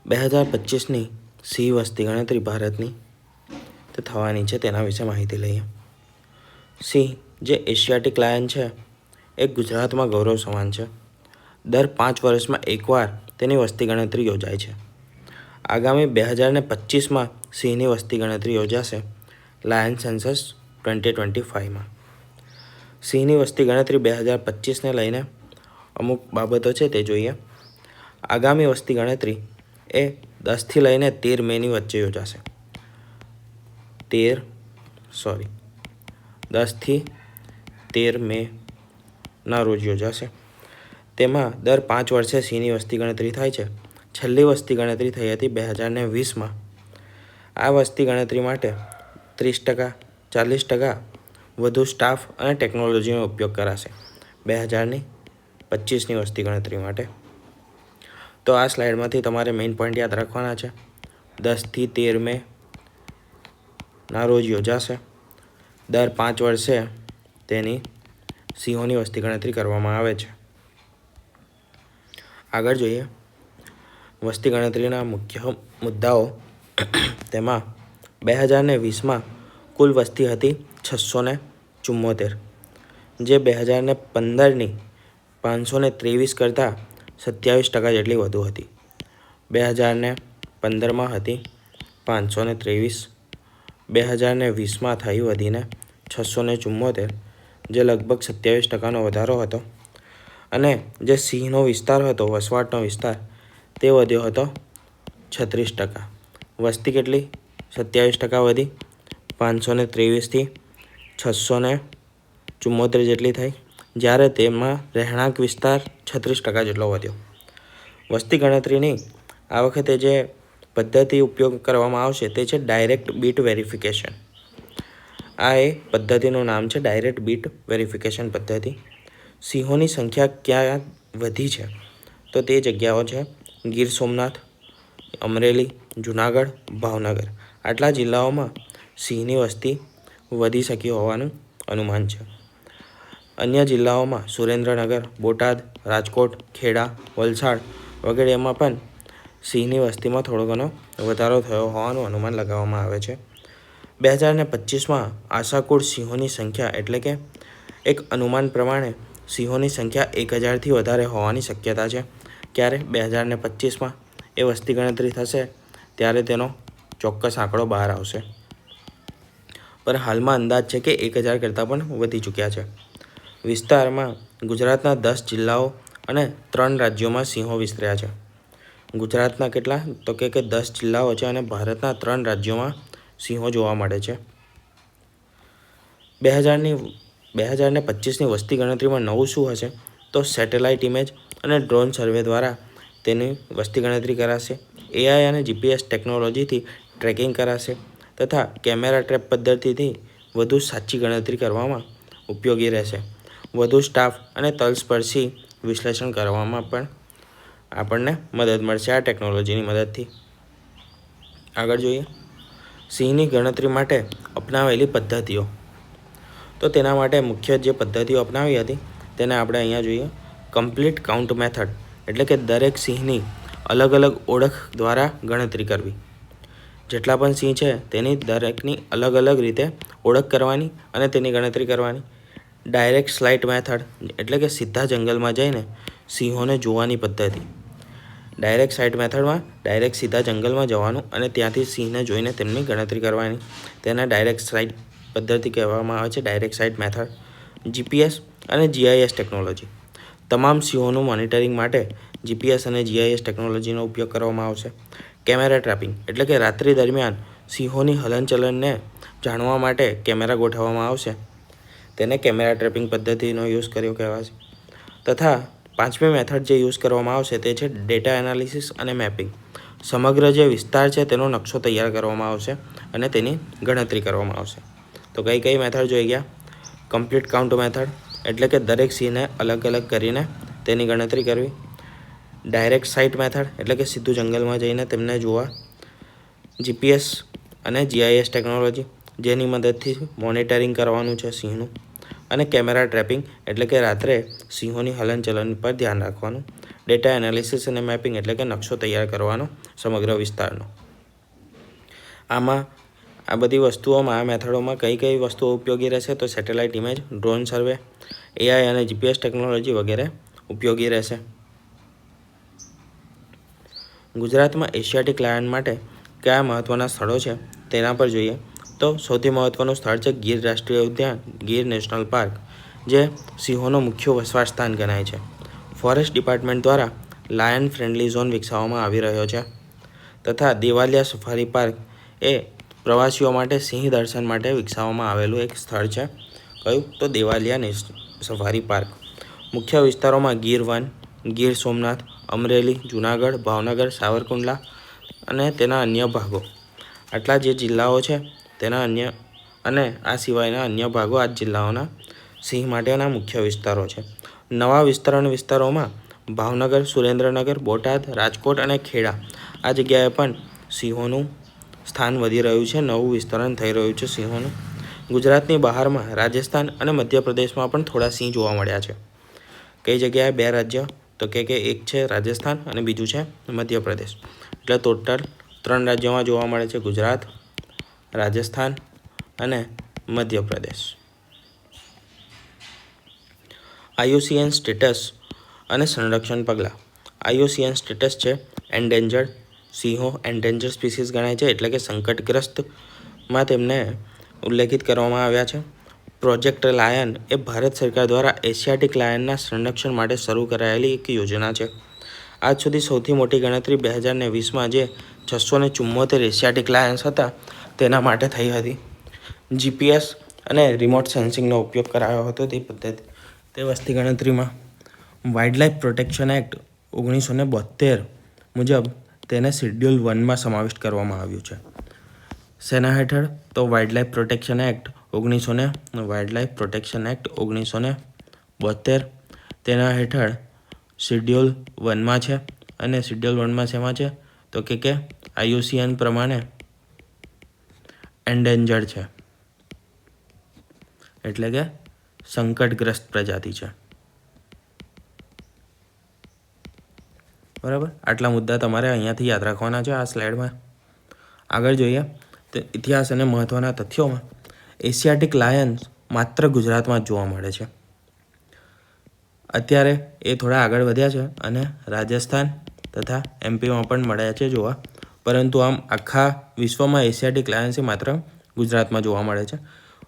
2025ની સિંહ વસ્તી ગણતરી ભારતની થવાની છે તેના વિશે માહિતી લઈએ. સિંહ જે એશિયાટિક લાયન છે એ ગુજરાતમાં ગૌરવ સમાન છે. દર 5 વર્ષમાં એકવાર તેની વસ્તી ગણતરી યોજાય છે. આગામી 2025માં સિંહની વસ્તી ગણતરી યોજાશે લાયન સેન્સસ 2025માં. સિંહની વસ્તી ગણતરી 2025ને લઈને અમુક બાબતો છે તે જોઈએ. આગામી વસ્તી ગણતરી એ 10થી લઈને 13 મેની વચ્ચે યોજાશે. 10થી 13 મેના રોજ યોજાશે. તેમાં દર 5 વર્ષે સિંહની વસ્તી ગણતરી થાય છે. છેલ્લી વસ્તી ગણતરી થઈ હતી 2020માં. આ વસ્તી ગણતરી માટે 30%, 40% વધુ સ્ટાફ અને ટેકનોલોજીનો ઉપયોગ કરાશે 2025ની વસ્તી ગણતરી માટે. તો આ સ્લાઇડમાંથી તમારે મેઇન પોઈન્ટ યાદ રાખવાના છે. 10થી 13 મેના રોજ યોજાશે. દર 5 વર્ષે તેની સિંહોની વસ્તી ગણતરી કરવામાં આવે છે. આગળ જોઈએ વસ્તી ગણતરીના મુખ્ય મુદ્દાઓ. તેમાં 2020માં કુલ વસ્તી હતી 674, જે 2015ની 523 કરતાં 27% જેટલી વધુ હતી. 2015માં હતી 523, 2020માં થઈ વધીને 674, જે લગભગ 27%નો વધારો હતો. અને જે સિંહનો વિસ્તાર હતો, વસવાટનો વિસ્તાર, તે વધ્યો હતો 36%. વસ્તી કેટલી 27% વધી, 523થી 674 જેટલી થઈ, જ્યારે તેમાં રહેણાંક વિસ્તાર 36% જેટલો વધ્યો. વસ્તી ગણતરીની આ વખતે જે પદ્ધતિ ઉપયોગ કરવામાં આવશે તે છે ડાયરેક્ટ બીટ વેરિફિકેશન. આ એ પદ્ધતિનું નામ છે, ડાયરેક્ટ બીટ વેરિફિકેશન પદ્ધતિ. સિંહોની સંખ્યા ક્યાં વધી છે તો તે જગ્યાઓ છે ગીર સોમનાથ, અમરેલી, જુનાગઢ, ભાવનગર. આટલા જિલ્લાઓમાં સિંહની વસ્તી વધી શકી હોવાનું અનુમાન છે. અન્ય જિલ્લાઓમાં સુરેન્દ્રનગર, બોટાદ, રાજકોટ, ખેડા, વલસાડ વગેરેમાં પણ સિંહની વસ્તીમાં થોડો ઘણો વધારો થયો હોવાનું અનુમાન લગાવવામાં આવે છે. 2025માં આશાકુળ સિંહોની સંખ્યા એટલે કે એક અનુમાન પ્રમાણે સિંહોની સંખ્યા 1000થી વધારે હોવાની શક્યતા છે. ક્યારે 2025માં એ વસ્તી ગણતરી થશે ત્યારે તેનો ચોક્કસ આંકડો બહાર આવશે. પણ હાલમાં અંદાજ છે કે 1000 કરતાં પણ વધી ચૂક્યા છે. વિસ્તારમાં ગુજરાતના 10 જિલ્લાઓ અને 3 રાજ્યોમાં સિંહો વિસ્તર્યા છે. ગુજરાતના કેટલા તો કે 10 જિલ્લાઓ છે અને ભારતના 3 રાજ્યોમાં સિંહો જોવા મળે છે. 2025ની વસ્તી ગણતરીમાં નવું શું હશે તો સેટેલાઇટ ઇમેજ અને ડ્રોન સર્વે દ્વારા તેની વસ્તી ગણતરી કરાશે. AI અને GPS ટેકનોલોજીથી ટ્રેકિંગ કરાશે તથા કેમેરા ટ્રેપ પદ્ધતિથી વધુ સાચી ગણતરી કરવામાં ઉપયોગી રહેશે. વધુ સ્ટાફ અને તલસ્પર્શી વિશ્લેષણ કરવામાં પણ આપણને મદદ મળશે આ ટેકનોલોજીની મદદથી. આગળ જોઈએ સિંહની ગણતરી માટે અપનાવેલી પદ્ધતિઓ. તો તેના માટે મુખ્ય જે પદ્ધતિઓ અપનાવી હતી તેને આપણે અહીંયા જોઈએ. કમ્પ્લીટ કાઉન્ટ મેથડ એટલે કે દરેક સિંહની અલગ અલગ ઓળખ દ્વારા ગણતરી કરવી. જેટલા પણ સિંહ છે તેની દરેકની અલગ અલગ રીતે ઓળખ કરવાની અને તેની ગણતરી કરવાની. ડાયરેક્ટ સ્લાઇટ મેથડ એટલે કે સીધા જંગલમાં જઈને સિંહોને જોવાની પદ્ધતિ. ડાયરેક્ટ સાઇટ મેથડમાં ડાયરેક્ટ સીધા જંગલમાં જવાનું અને ત્યાંથી સિંહને જોઈને તેમની ગણતરી કરવાની. તેને ડાયરેક્ટ સાઇટ પદ્ધતિ કહેવામાં આવે છે, ડાયરેક્ટ સાઇટ મેથડ. GPS અને GIS ટેકનોલોજી. તમામ સિંહોનું મોનિટરિંગ માટે GPS અને GIS ટેકનોલોજીનો ઉપયોગ કરવામાં આવશે. કેમેરા ટ્રેપિંગ એટલે કે રાત્રિ દરમિયાન સિંહોની હલનચલનને જાણવા માટે કેમેરા ગોઠવવામાં આવશે. તેને કેમેરા ટ્રેપિંગ પદ્ધતિનો યુઝ કર્યો કહેવાશે. તથા પાંચમી મેથડ જે યુઝ કરવામાં આવશે તે છે ડેટા એનાલિસિસ અને મેપિંગ. સમગ્ર જે વિસ્તાર છે તેનો નકશો તૈયાર કરવામાં આવશે અને તેની ગણતરી કરવામાં આવશે. તો કઈ મેથડ જોઈ ગયા? કમ્પ્લીટ કાઉન્ટ મેથડ એટલે કે દરેક સિંહને અલગ અલગ કરીને તેની ગણતરી કરવી. ડાયરેક્ટ સાઇટ મેથડ એટલે કે સીધું જંગલમાં જઈને તેમને જોવા. GPS અને GIS ટેકનોલોજી જેની મદદથી મોનિટરિંગ કરવાનું છે સિંહનું. અને કેમેરા ટ્રેપિંગ એટલે કે રાત્રે સિંહોની હલનચલન પર ધ્યાન રાખવાનું. ડેટા એનાલિસિસ અને મેપિંગ એટલે કે નકશો તૈયાર કરવાનો સમગ્ર વિસ્તારનો. આમાં આ બધી વસ્તુઓમાં આ મેથડોમાં કઈ કઈ વસ્તુઓ ઉપયોગી રહેશે તો સેટેલાઇટ ઇમેજ, ડ્રોન સર્વે, એઆઈ અને જીપીએસ ટેકનોલોજી વગેરે ઉપયોગી રહેશે. ગુજરાતમાં એશિયાટિક લાયન માટે કયા મહત્ત્વના સ્થળો છે તેના પર જોઈએ તો સૌથી મહત્ત્વનું સ્થળ છે ગીર રાષ્ટ્રીય ઉદ્યાન, ગીર નેશનલ પાર્ક, જે સિંહોનો મુખ્ય વસવાટ સ્થાન ગણાય છે. ફોરેસ્ટ ડિપાર્ટમેન્ટ દ્વારા લાયન ફ્રેન્ડલી ઝોન વિકસાવવામાં આવી રહ્યો છે તથા દેવાલિયા સફારી પાર્ક એ પ્રવાસીઓ માટે સિંહ દર્શન માટે વિકસાવવામાં આવેલું એક સ્થળ છે. કયું તો દેવાલિયા સફારી પાર્ક. મુખ્ય વિસ્તારોમાં ગીર વન, ગીર સોમનાથ, અમરેલી, જૂનાગઢ, ભાવનગર, સાવરકુંડલા અને તેના અન્ય ભાગો. આટલા જે જિલ્લાઓ છે તેના અન્ય અને આ સિવાયના અન્ય ભાગો આ જિલ્લાઓના સિંહ માટેના મુખ્ય વિસ્તારો છે. નવા વિસ્તારોમાં ભાવનગર, સુરેન્દ્રનગર, બોટાદ, રાજકોટ અને ખેડા આ જગ્યાએ પણ સિંહોનું સ્થાન વધી રહ્યું છે, નવું વિસ્તરણ થઈ રહ્યું છે સિંહોનું. ગુજરાતની બહારમાં રાજસ્થાન અને મધ્યપ્રદેશમાં પણ થોડા સિંહ જોવા મળ્યા છે. કઈ જગ્યાએ? 2 રાજ્ય તો કે એક છે રાજસ્થાન અને બીજું છે મધ્યપ્રદેશ. એટલે ટોટલ 3 રાજ્યોમાં જોવા મળે છે, ગુજરાત, રાજસ્થાન અને મધ્યપ્રદેશ. IUCN સ્ટેટસ અને સંરક્ષણ પગલાં. IUCN સ્ટેટસ છે એન્ડેન્જર્ડ. સિંહો એન્ડેન્જર સ્પીસીસ ગણાય છે એટલે કે સંકટગ્રસ્તમાં તેમને ઉલ્લેખિત કરવામાં આવ્યા છે. પ્રોજેક્ટ લાયન એ ભારત સરકાર દ્વારા એશિયાટિક લાયનના સંરક્ષણ માટે શરૂ કરાયેલી એક યોજના છે. આજ સુધી સૌથી મોટી ગણતરી 2020માં જે 674 એશિયાટિક લાયન્સ હતા તેના માટે થઈ હતી. GPS અને રિમોટ સેન્સિંગનો ઉપયોગ કરાયો હતો તે વસ્તી ગણતરીમાં. વાઇલ્ડલાઇફ પ્રોટેક્શન એક્ટ 1972 મુજબ તેને શેડ્યુલ 1માં સમાવિષ્ટ કરવામાં આવ્યું છે. શેના હેઠળ? તો વાઇલ્ડલાઇફ પ્રોટેક્શન એક્ટ 1972 તેના હેઠળ શેડ્યુલ 1માં છે. અને શેડ્યુલ 1માં શેમાં છે તો કે IUCN પ્રમાણે એન્ડેન્જર્ડ છે એટલે કે સંકટગ્રસ્ત પ્રજાતિ છે. બરાબર, આટલા મુદ્દા તમારે અહીંયાથી યાદ રાખવાના છે આ સ્લાઇડમાં. આગળ જોઈએ તો ઇતિહાસ અને મહત્ત્વના તથ્યોમાં એશિયાટિક લાયન્સ માત્ર ગુજરાતમાં જ જોવા મળે છે. અત્યારે એ થોડા આગળ વધ્યા છે અને રાજસ્થાન તથા MPમાં પણ મળ્યા છે જોવા, પરંતુ આમ આખા વિશ્વમાં એશિયાટિક લાયન્સ એ માત્ર ગુજરાતમાં જોવા મળે છે.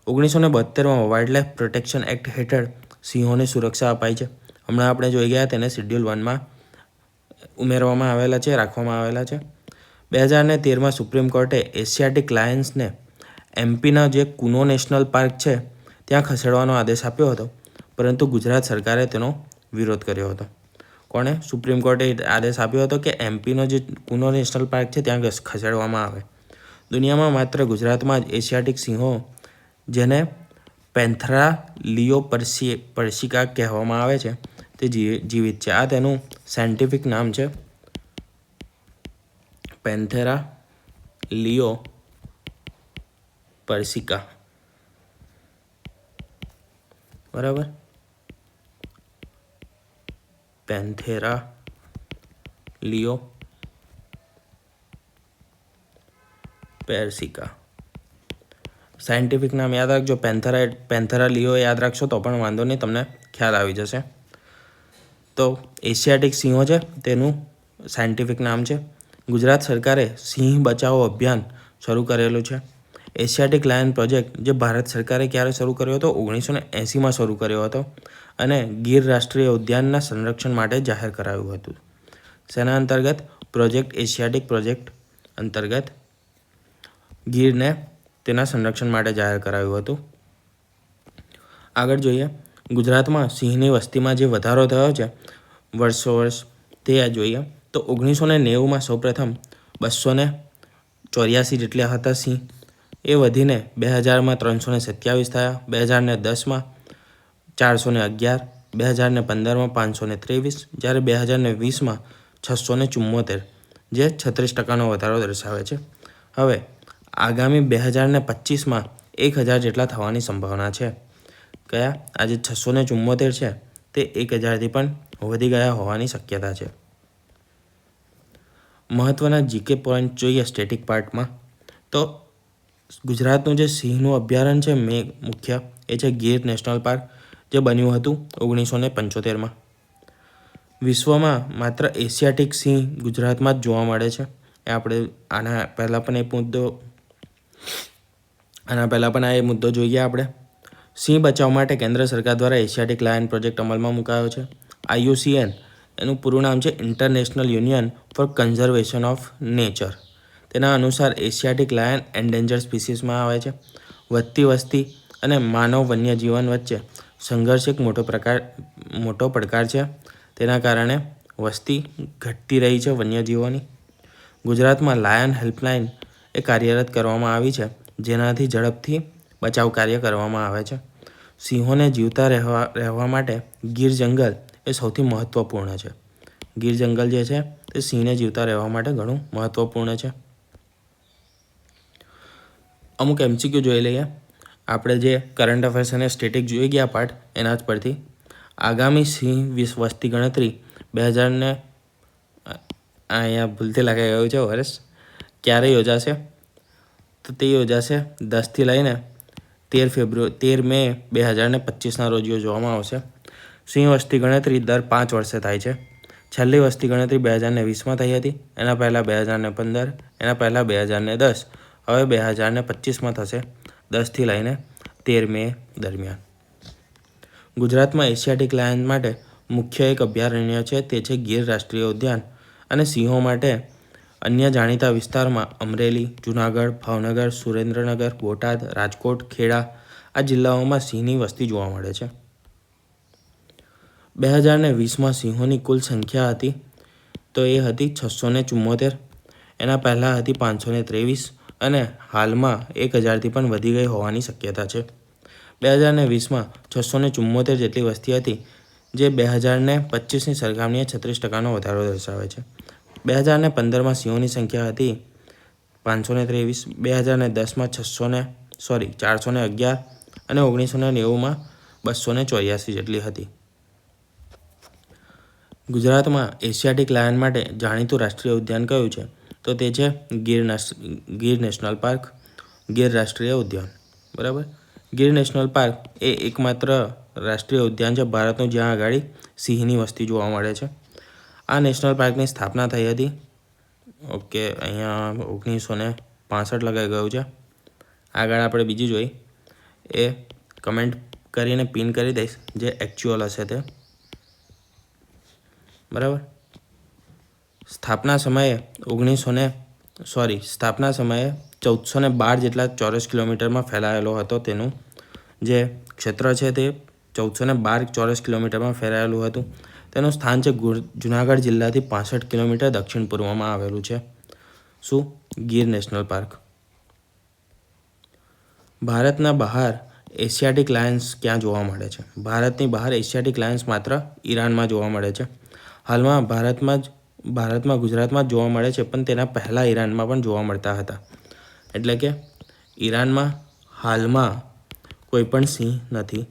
1972માં વાઇલ્ડલાઇફ પ્રોટેક્શન એક્ટ હેઠળ સિંહોને સુરક્ષા અપાઈ છે. હમણાં આપણે જોઈ ગયા તેને શેડ્યુલ 1માં ઉમેરવામાં આવેલા છે, રાખવામાં આવેલા છે. 2013માં સુપ્રીમ કોર્ટે એશિયાટિક લાયન્સને MPના જે કુનો નેશનલ પાર્ક છે ત્યાં ખસેડવાનો આદેશ આપ્યો હતો, પરંતુ ગુજરાત સરકારે તેનો વિરોધ કર્યો હતો. કોણે? સુપ્રીમ કોર્ટે આદેશ આપ્યો હતો કે MPનો જે કુનો નેશનલ પાર્ક છે ત્યાં ખસેડવામાં આવે. દુનિયામાં માત્ર ગુજરાતમાં જ એશિયાટિક સિંહો, જેને પેન્થેરા લિયો પર્સિકા કહેવામાં આવે છે, તે જીવિત છે. આ તેનું સાયન્ટિફિક નામ છે, પેન્થેરા લિયો પર્સિકા. બરાબર, પેન્થેરા લિયો પર્સિકા સાયન્ટિફિક નામ યાદ રાખજો. પેન્થેરા લિયો યાદ રાખશો તો પણ વાંધો નહીં, તમને ખ્યાલ આવી જશે. તો એશિયાટિક સિંહો છે તેનું સાયન્ટિફિક નામ છે. ગુજરાત સરકારે સિંહ બચાવો અભિયાન શરૂ કરેલું છે. એશિયાટિક લાયન પ્રોજેક્ટ જે ભારત સરકારે ક્યારે શરૂ કર્યો હતો? 1980માં શરૂ કર્યો હતો અને ગીર રાષ્ટ્રીય ઉદ્યાનના સંરક્ષણ માટે જાહેર કરાયું હતું. શેના અંતર્ગત? પ્રોજેક્ટ એશિયાટિક પ્રોજેક્ટ અંતર્ગત ગીરને તેના સંરક્ષણ માટે જાહેર કરાયું હતું. આગળ જોઈએ, ગુજરાતમાં સિંહની વસ્તીમાં જે વધારો થયો છે વર્ષોવર્ષ તે જોઈએ તો 1990માં સૌપ્રથમ 284 જેટલા હતા સિંહ. એ વધીને 2000માં 327 થયા, 2010માં 411, 2015માં 523, જ્યારે 2020માં 674, જે 36% વધારો દર્શાવે છે. હવે આગામી 2025માં 1000 જેટલા થવાની સંભાવના છે. કયા? આજે 674 છે તે 1000થી પણ વધી ગયા હોવાની શક્યતા છે. મહત્ત્વના જીકે પોઈન્ટ જોઈએ સ્ટેટિક પાર્ટમાં, તો ગુજરાતનું જે સિંહનું અભયારણ્ય છે મુખ્ય એ છે ગીર નેશનલ પાર્ક, જે બન્યું હતું 1975માં. વિશ્વમાં માત્ર એશિયાટિક સિંહ ગુજરાતમાં જ જોવા મળે છે. એ આપણે આના પહેલાં પણ આ મુદ્દો જોઈએ આપણે. સિંહ બચાવ માટે કેન્દ્ર સરકાર દ્વારા એશિયાટિક લાયન પ્રોજેક્ટ અમલમાં મુકાયો છે. IUCN એનું પૂરું નામ છે international union for conservation of nature. તેના અનુસાર એશિયાટિક લાયન એન્ડેન્જર સ્પીસીસમાં આવે છે. વધતી વસ્તી અને માનવ વન્યજીવન વચ્ચે સંઘર્ષ એક મોટો પડકાર છે. તેના કારણે વસ્તી ઘટતી રહી છે વન્યજીવોની. ગુજરાતમાં લાયન હેલ્પલાઇન એ કાર્યરત કરવામાં આવી છે, જેનાથી ઝડપથી બચાવ કાર્ય કરવામાં આવે છે. સિંહોને જીવતા રહેવા માટે ગીર જંગલ એ સૌથી મહત્ત્વપૂર્ણ છે. ગીર જંગલ જે છે તે સિંહને જીવતા રહેવા માટે ઘણું મહત્ત્વપૂર્ણ છે. અમુક MCQ જોઈ લઈએ. આપણે જે કરંટ અફેર્સ અને સ્ટેટિક જોઈ ગયા પાર્ટ એના જ પરથી. આગામી સિંહ વસ્તી ગણતરી 2000 અહીંયા ભૂલથી લખાઈ ગયું છે વર્ષ, ક્યારે યોજાશે? તો તે યોજાશે 10થી લઈને 13 મે 2025ના રોજ યોજવામાં આવશે. સિંહ વસ્તી ગણતરી દર 5 વર્ષે થાય છે. છેલ્લી વસ્તી ગણતરી 2020માં થઈ હતી, એના પહેલાં 2015, એના પહેલાં 2010, હવે 2025માં થશે 10થી લઈને 13 મે દરમિયાન. ગુજરાતમાં એશિયાટિક લાયન માટે મુખ્ય એક અભયારણ્ય છે, તે છે ગીર રાષ્ટ્રીય ઉદ્યાન. અને સિંહો માટે અન્ય જાણીતા વિસ્તારમાં અમરેલી, જૂનાગઢ, ભાવનગર, સુરેન્દ્રનગર, બોટાદ, રાજકોટ, ખેડા આ જિલ્લાઓમાં સિંહની વસ્તી જોવા મળે છે. 2020માં સિંહોની કુલ સંખ્યા હતી તો એ હતી 674. એના પહેલાં હતી 523 અને હાલમાં 1000થી પણ વધી ગઈ હોવાની શક્યતા છે. 2020માં 674 જેટલી વસ્તી હતી, જે 2025ની સરખામણીએ 36% વધારો દર્શાવે છે. 2015માં સિંહોની સંખ્યા હતી 523, 2010માં 411 અને 1990માં 284 જેટલી હતી. ગુજરાતમાં એશિયાટિક લાયન માટે જાણીતું રાષ્ટ્રીય ઉદ્યાન કયું છે? તો તે છે ગીર નેશનલ પાર્ક, ગીર રાષ્ટ્રીય ઉદ્યાન. બરાબર. ગીર નેશનલ પાર્ક એ એકમાત્ર રાષ્ટ્રીય ઉદ્યાન છે ભારતનું જ્યાં આગળ સિંહની વસ્તી જોવા મળે છે. આ નેશનલ પાર્કની સ્થાપના થઈ હતી અહીંયા 1965 લગાઈ ગયું છે. આગળ આપણે બીજી જોઈ એ કમેન્ટ કરીને પિન કરી દઈશ જે એકચ્યુઅલ હશે તે. બરાબર. સ્થાપના સમયે 1412 જેટલા ચોરસ કિલોમીટરમાં ફેલાયેલો હતો. તેનું જે ક્ષેત્ર છે તે 1412 ચોરસ કિલોમીટરમાં ફેલાયેલું હતું. તેનું સ્થાન છે જૂનાગઢ જિલ્લાથી 65 કિલોમીટર દક્ષિણ પૂર્વમાં આવેલું છે. શું? Gir national park. ભારતના બહાર એશિયાટિક લાયન્સ ક્યાં જોવા મળે છે? ભારતની બહાર એશિયાટિક લાયન્સ માત્ર ઈરાનમાં જોવા મળે છે. હાલમાં ગુજરાતમાં જ જોવા મળે છે, પણ તેના પહેલાં ઈરાનમાં પણ જોવા મળતા હતા. એટલે કે ઈરાનમાં હાલમાં કોઈ પણ સિંહ નથી.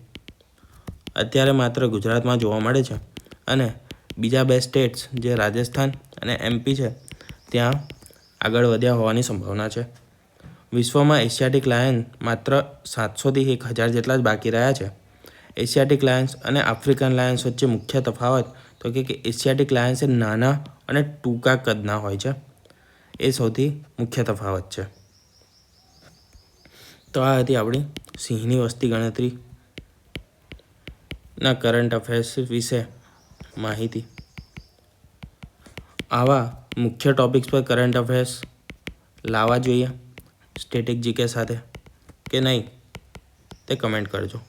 અત્યારે માત્ર ગુજરાતમાં જોવા મળે છે અને બીજા 2 સ્ટેટ્સ જે રાજસ્થાન અને MP છે ત્યાં આગળ વધ્યા હોવાની સંભાવના છે. વિશ્વમાં એશિયાટિક લાયન માત્ર 700થી 1000 જેટલા જ બાકી રહ્યા છે. એશિયાટિક લાયન્સ અને આફ્રિકન લાયન્સ વચ્ચે મુખ્ય તફાવત તો કે એશિયાટિક લાયન્સ એ નાના અને ટૂંકા કદના હોય છે. એ સૌથી મુખ્ય તફાવત છે. તો આ હતી આપણી સિંહની વસ્તી ગણતરીના કરંટ અફેર્સ વિશે માહિતી. આવા મુખ્ય ટોપિક્સ પર કરંટ અફેર્સ લાવવા જોઈએ સ્ટેટિક જીકે સાથે કે નહીં તે કમેન્ટ કરજો.